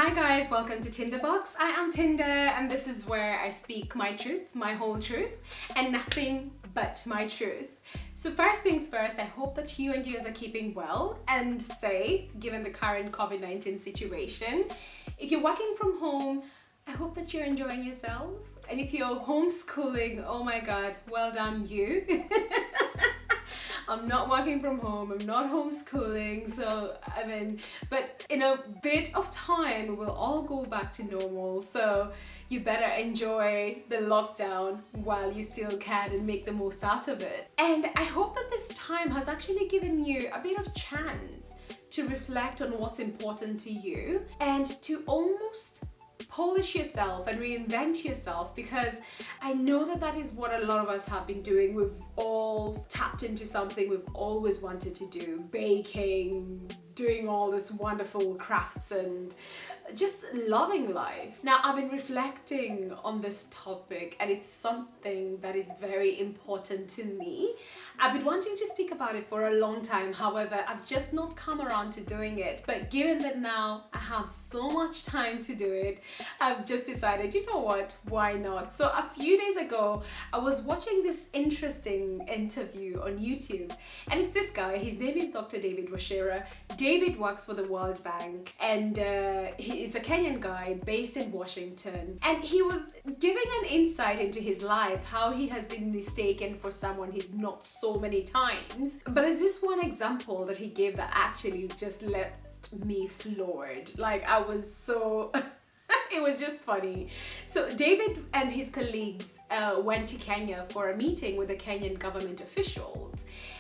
Hi guys, welcome to Tinderbox. I am Tinder and this is where I speak my truth, my whole truth, and nothing but my truth. So first things first, I hope that you and yours are keeping well and safe given the current COVID-19 situation. If you're working from home, I hope that you're enjoying yourselves. And if you're homeschooling, oh my God, well done you. I'm not working from home, I'm not homeschooling, but in a bit of time, we'll all go back to normal. So you better enjoy the lockdown while you still can and make the most out of it. And I hope that this time has actually given you a bit of chance to reflect on what's important to you and to almost polish yourself and reinvent yourself, because I know that is what a lot of us have been doing. We've all tapped into something we've always wanted to do, baking, doing all this wonderful crafts and just loving life. Now, I've been reflecting on this topic and it's something that is very important to me. I've been wanting to speak about it for a long time, however, I've just not come around to doing it. But given that now I have so much time to do it, I've just decided, you know what, why not? So a few days ago, I was watching this interesting interview on YouTube, and it's this guy, his name is Dr. David Washira. David works for the World Bank and he is a Kenyan guy based in Washington, and he was giving an insight into his life, how he has been mistaken for someone he's not so many times. But there's this one example that he gave that actually just left me floored. Like, I was so it was just funny. So David and his colleagues went to Kenya for a meeting with the Kenyan government officials,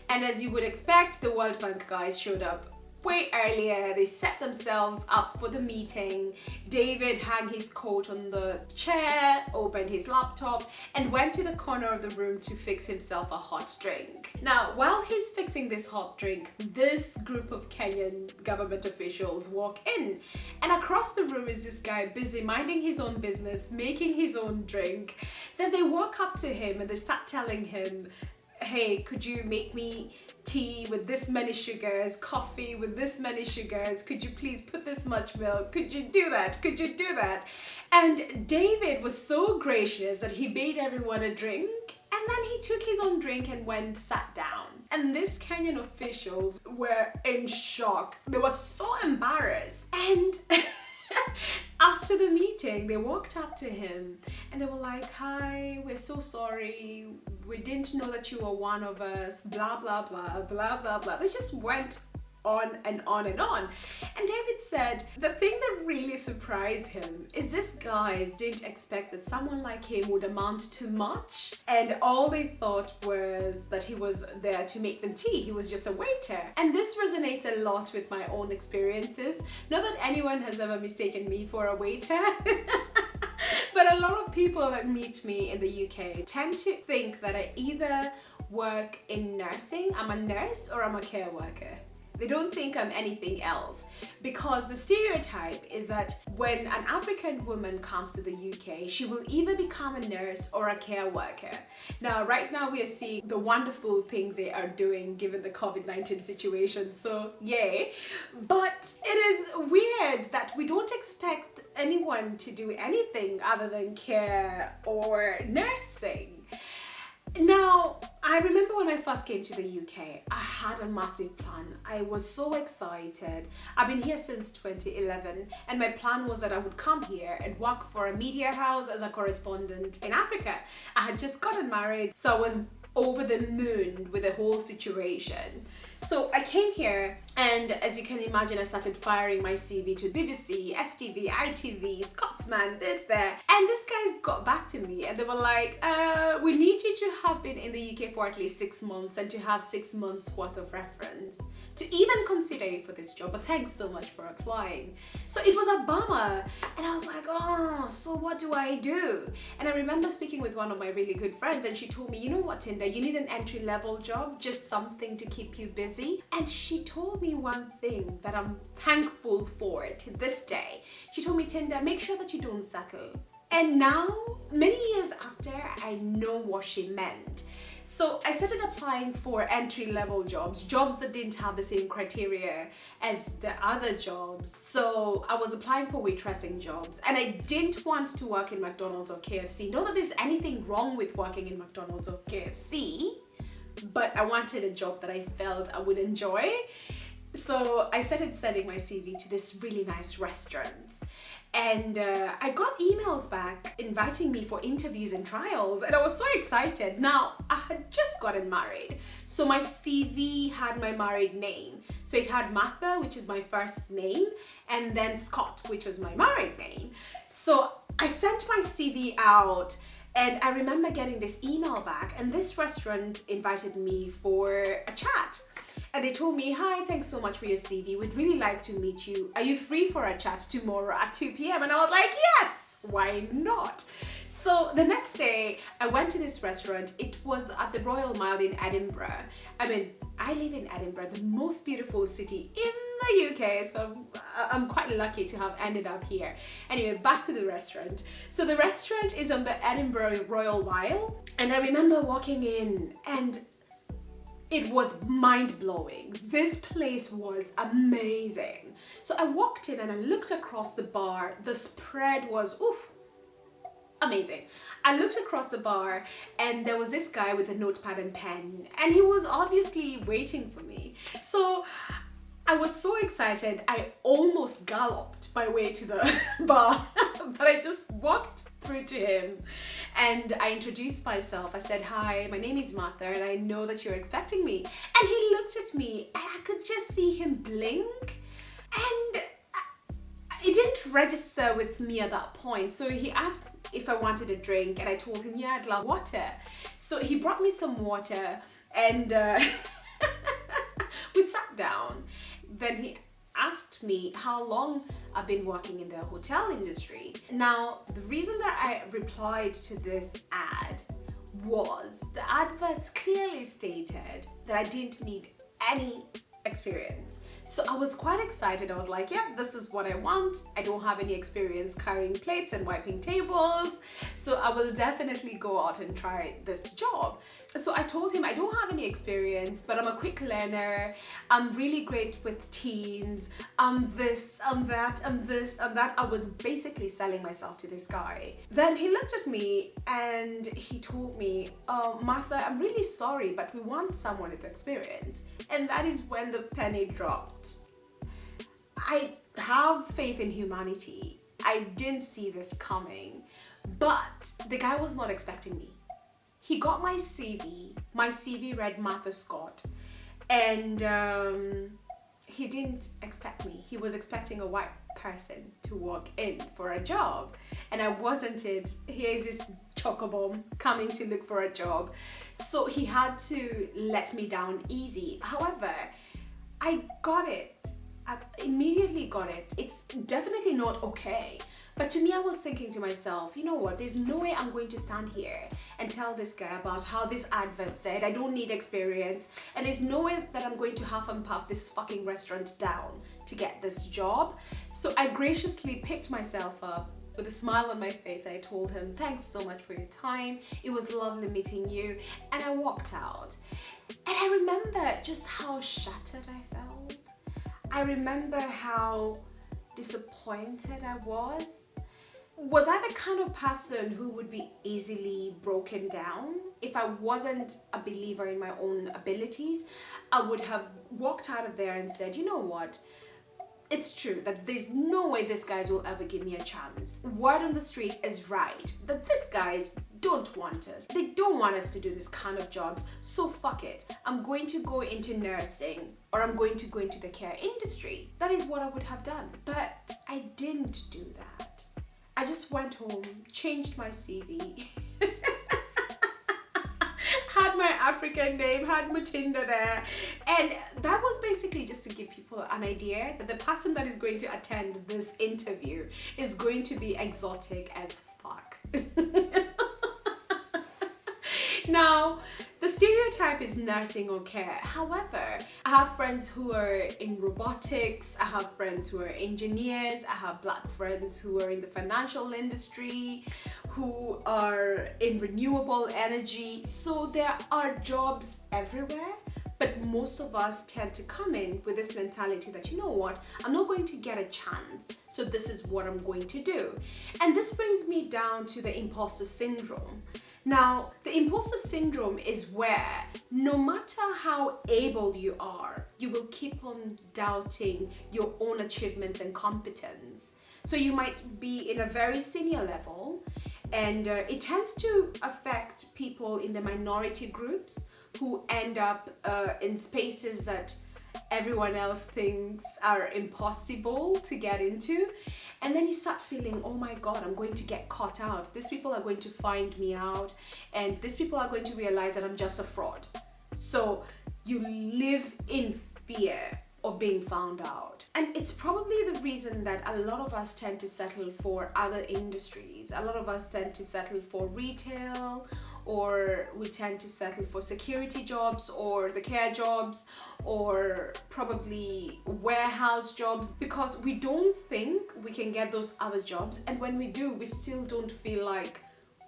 and as you would expect, the World Bank guys showed up way earlier. They set themselves up for the meeting. David hung his coat on the chair, opened his laptop, and went to the corner of the room to fix himself a hot drink. Now, while he's fixing this hot drink, this group of Kenyan government officials walk in, and across the room is this guy busy minding his own business, making his own drink. Then they walk up to him and they start telling him, hey, could you make me tea with this many sugars, coffee with this many sugars, could you please put this much milk, could you do that, could you do that? And David was so gracious that he made everyone a drink, and then he took his own drink and went sat down. And these Kenyan officials were in shock. They were so embarrassed. And after the meeting, they walked up to him and they were like, hi, we're so sorry, we didn't know that you were one of us, blah blah blah blah blah blah. They just went on and on and on. And David said the thing that really surprised him is this guys didn't expect that someone like him would amount to much, and all they thought was that he was there to make them tea. He was just a waiter. And this resonates a lot with my own experiences. Not that anyone has ever mistaken me for a waiter. But a lot of people that meet me in the UK tend to think that I either work in nursing, I'm a nurse, or I'm a care worker. They don't think I'm anything else, because the stereotype is that when an African woman comes to the UK, she will either become a nurse or a care worker. Now, right now we are seeing the wonderful things they are doing given the COVID-19 situation, so yay. But it is weird that we don't expect anyone to do anything other than care or nursing. Now, I remember when I first came to the UK, I had a massive plan. I was so excited. I've been here since 2011, and my plan was that I would come here and work for a media house as a correspondent in Africa. I had just gotten married, so I was over the moon with the whole situation. So I came here, and as you can imagine, I started firing my CV to BBC, STV, ITV, Scotsman, this, there. And these guys got back to me and they were like, we need you to have been in the UK for at least 6 months and to have 6 months worth of reference to even consider you for this job, but thanks so much for applying. So it was a bummer, and I was like, oh, so what do I do? And I remember speaking with one of my really good friends, and she told me, you know what, Tinder, you need an entry-level job, just something to keep you busy. And she told me one thing that I'm thankful for to this day. She told me, Tinder, make sure that you don't settle. And now, many years after, I know what she meant. So I started applying for entry-level jobs that didn't have the same criteria as the other jobs. So I was applying for waitressing jobs, and I didn't want to work in McDonald's or KFC. Not that there's anything wrong with working in McDonald's or KFC, but I wanted a job that I felt I would enjoy. So I started sending my CV to this really nice restaurants, and I got emails back inviting me for interviews and trials, and I was so excited. Now, I had just gotten married, so my CV had my married name. So it had Martha, which is my first name, and then Scott, which was my married name. So I sent my CV out, and I remember getting this email back, and this restaurant invited me for a chat. And they told me, hi, thanks so much for your CV. We'd really like to meet you. Are you free for a chat tomorrow at 2 p.m? And I was like, yes, why not? So the next day, I went to this restaurant. It was at the Royal Mile in Edinburgh. I mean, I live in Edinburgh, the most beautiful city in the UK, so I'm quite lucky to have ended up here. Anyway, back to the restaurant. So the restaurant is on the Edinburgh Royal Mile, and I remember walking in, and it was mind-blowing. This place was amazing. So I walked in and I looked across the bar. The spread was, oof, amazing. I looked across the bar, and there was this guy with a notepad and pen, and he was obviously waiting for me. So I was so excited, I almost galloped my way to the bar, but I just walked through to him and I introduced myself. I said, hi, my name is Martha, and I know that you're expecting me. And he looked at me, and I could just see him blink, and it didn't register with me at that point. So he asked if I wanted a drink, and I told him, yeah, I'd love water. So he brought me some water, and we sat down. Then he asked me how long I've been working in the hotel industry. Now, the reason that I replied to this ad was the adverts clearly stated that I didn't need any experience. So I was quite excited. I was like, yeah, this is what I want. I don't have any experience carrying plates and wiping tables, so I will definitely go out and try this job. So I told him I don't have any experience, but I'm a quick learner. I'm really great with teams. I'm this, I'm that, I'm this, I'm that. I was basically selling myself to this guy. Then he looked at me and he told me, Martha, I'm really sorry, but we want someone with experience. And that is when the penny dropped. I have faith in humanity. I didn't see this coming, but the guy was not expecting me. He got my CV. My CV read Martha Scott, and he didn't expect me. He was expecting a white person to walk in for a job, and I wasn't it. Here's this chocobomb coming to look for a job, so he had to let me down easy. However, I got it. I immediately got it. It's definitely not okay. But to me, I was thinking to myself, you know what, there's no way I'm going to stand here and tell this guy about how this advert said I don't need experience, and there's no way that I'm going to huff and puff this fucking restaurant down to get this job. So I graciously picked myself up with a smile on my face. I told him, thanks so much for your time. It was lovely meeting you. And I walked out. And I remember just how shattered I felt. I remember how disappointed I was. Was I the kind of person who would be easily broken down? If I wasn't a believer in my own abilities, I would have walked out of there and said, you know what? It's true that there's no way these guys will ever give me a chance. Word on the street is right, that these guys don't want us. They don't want us to do this kind of jobs, so fuck it. I'm going to go into nursing, or I'm going to go into the care industry. That is what I would have done, but I didn't do that. I just went home, changed my CV, had my African name, had Mutinda there, and that was basically just to give people an idea that the person that is going to attend this interview is going to be exotic as fuck. Now, the stereotype is nursing or care. However, I have friends who are in robotics, I have friends who are engineers, I have black friends who are in the financial industry, who are in renewable energy. So there are jobs everywhere, but most of us tend to come in with this mentality that, you know what, I'm not going to get a chance, so this is what I'm going to do. And this brings me down to the imposter syndrome. Now, the imposter syndrome is where no matter how able you are, you will keep on doubting your own achievements and competence. So you might be in a very senior level, and it tends to affect people in the minority groups who end up in spaces that everyone else thinks are impossible to get into. And then you start feeling, oh my God, I'm going to get caught out. These people are going to find me out, and these people are going to realize that I'm just a fraud. So you live in fear of being found out. And it's probably the reason that a lot of us tend to settle for other industries. A lot of us tend to settle for retail, or we tend to settle for security jobs or the care jobs, or probably warehouse jobs, because we don't think we can get those other jobs. And when we do, we still don't feel like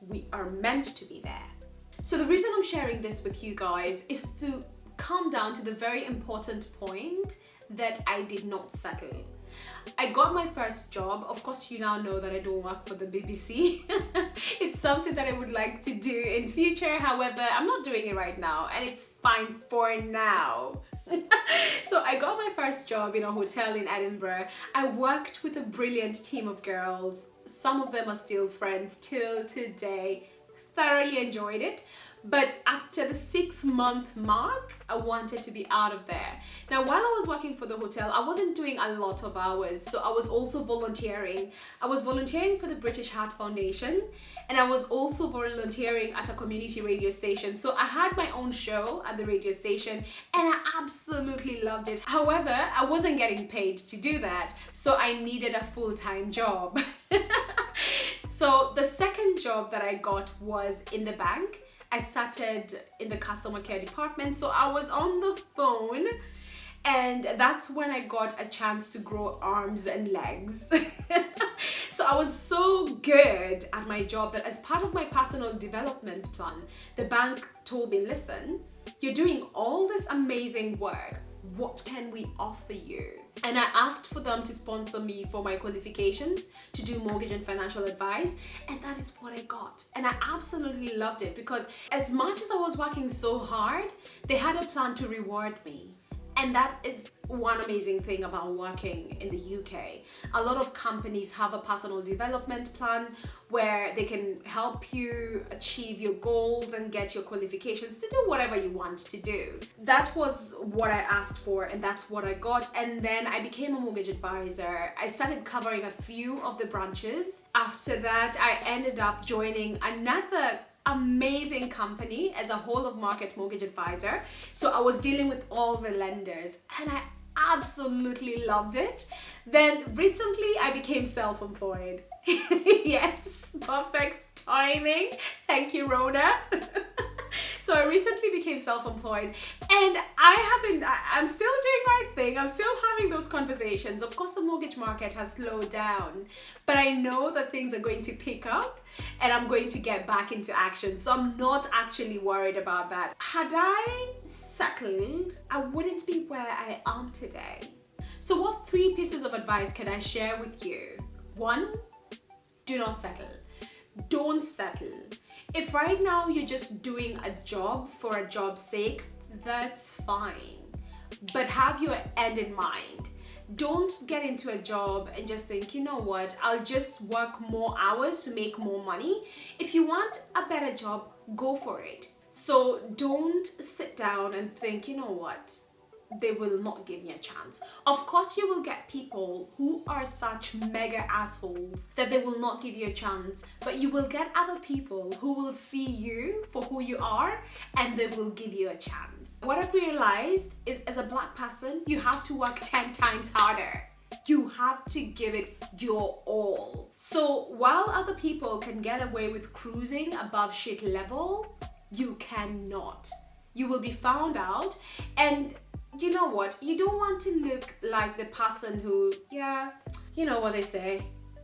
we are meant to be there. So the reason I'm sharing this with you guys is to come down to the very important point that I did not settle. I got my first job. Of course, you now know that I don't work for the BBC. It's something that I would like to do in future. However, I'm not doing it right now, and it's fine for now. So I got my first job in a hotel in Edinburgh. I worked with a brilliant team of girls. Some of them are still friends till today. Thoroughly enjoyed it. But after the 6-month mark, I wanted to be out of there. Now, while I was working for the hotel, I wasn't doing a lot of hours, so I was also volunteering. I was volunteering for the British Heart Foundation, and I was also volunteering at a community radio station. So I had my own show at the radio station, and I absolutely loved it. However, I wasn't getting paid to do that, so I needed a full-time job. So the second job that I got was in the bank. I started in the customer care department, so I was on the phone, and that's when I got a chance to grow arms and legs. So I was so good at my job that as part of my personal development plan, the bank told me, listen, you're doing all this amazing work. What can we offer you? And I asked for them to sponsor me for my qualifications to do mortgage and financial advice, and that is what I got. And I absolutely loved it, because as much as I was working so hard, they had a plan to reward me. And that is one amazing thing about working in the UK. A lot of companies have a personal development plan where they can help you achieve your goals and get your qualifications to do whatever you want to do. That was what I asked for, and that's what I got. And then I became a mortgage advisor. I started covering a few of the branches. After that, I ended up joining another amazing company as a whole of market mortgage advisor. So I was dealing with all the lenders, and I absolutely loved it. Then recently I became self-employed. Yes, perfect timing. Thank you, Rona. So I recently became self-employed, and I'm still doing my thing. I'm still having those conversations. Of course, the mortgage market has slowed down, but I know that things are going to pick up and I'm going to get back into action. So I'm not actually worried about that. Had I settled, I wouldn't be where I am today. So what 3 pieces of advice can I share with you? 1, do not settle. Don't settle. If right now you're just doing a job for a job's sake, that's fine. But have your end in mind. Don't get into a job and just think, you know what, I'll just work more hours to make more money. If you want a better job, go for it. So don't sit down and think, you know what, they will not give me a chance. Of course, you will get people who are such mega assholes that they will not give you a chance, but you will get other people who will see you for who you are and they will give you a chance. What I've realized is, as a Black person, you have to work 10 times harder. You have to give it your all. So while other people can get away with cruising above shit level, you cannot. You will be found out, and you know what? You don't want to look like the person who, yeah, you know what they say,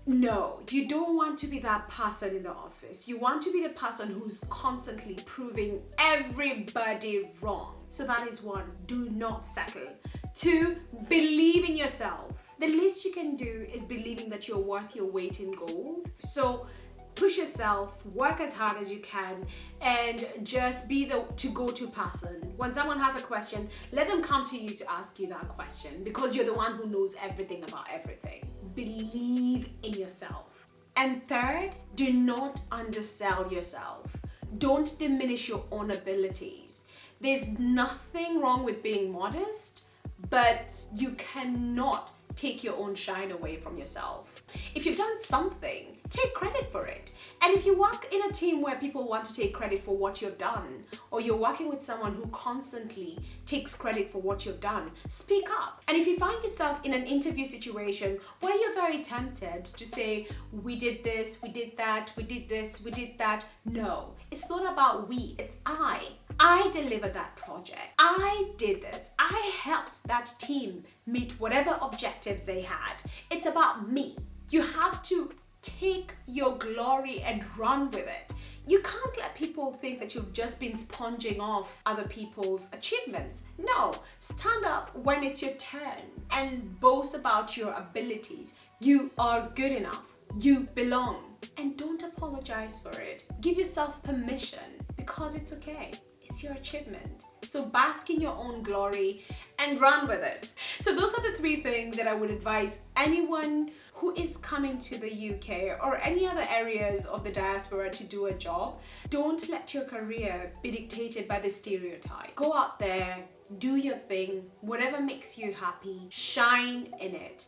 No, you don't want to be that person in the office. You want to be the person who's constantly proving everybody wrong. So that is one, do not settle. Two, believe in yourself. The least you can do is believing that you're worth your weight in gold. So push yourself, work as hard as you can, and just be the go-to person. When someone has a question, let them come to you to ask you that question, because you're the one who knows everything about everything. Believe in yourself. And third, do not undersell yourself. Don't diminish your own abilities. There's nothing wrong with being modest, but you cannot take your own shine away from yourself. If you've done something, take credit for it. And if you work in a team where people want to take credit for what you've done, or you're working with someone who constantly takes credit for what you've done, speak up. And if you find yourself in an interview situation where you're very tempted to say, we did this, we did that, we did this, we did that, no, it's not about we, it's I. I delivered that project. I did this. I helped that team meet whatever objectives they had. It's about me. You have to take your glory and run with it. You can't let people think that you've just been sponging off other people's achievements. No, stand up when it's your turn and boast about your abilities. You are good enough. You belong. And don't apologize for it. Give yourself permission, because it's okay. It's your achievement. So bask in your own glory and run with it. So those are the three things that I would advise anyone who is coming to the UK or any other areas of the diaspora to do a job. Don't let your career be dictated by the stereotype. Go out there, do your thing, whatever makes you happy, shine in it,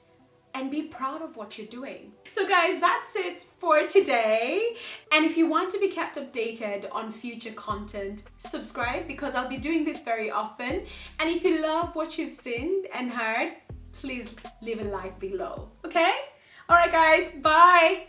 and be proud of what you're doing. So guys, that's it for today. And if you want to be kept updated on future content, subscribe, because I'll be doing this very often. And if you love what you've seen and heard, please leave a like below, okay? All right guys, bye.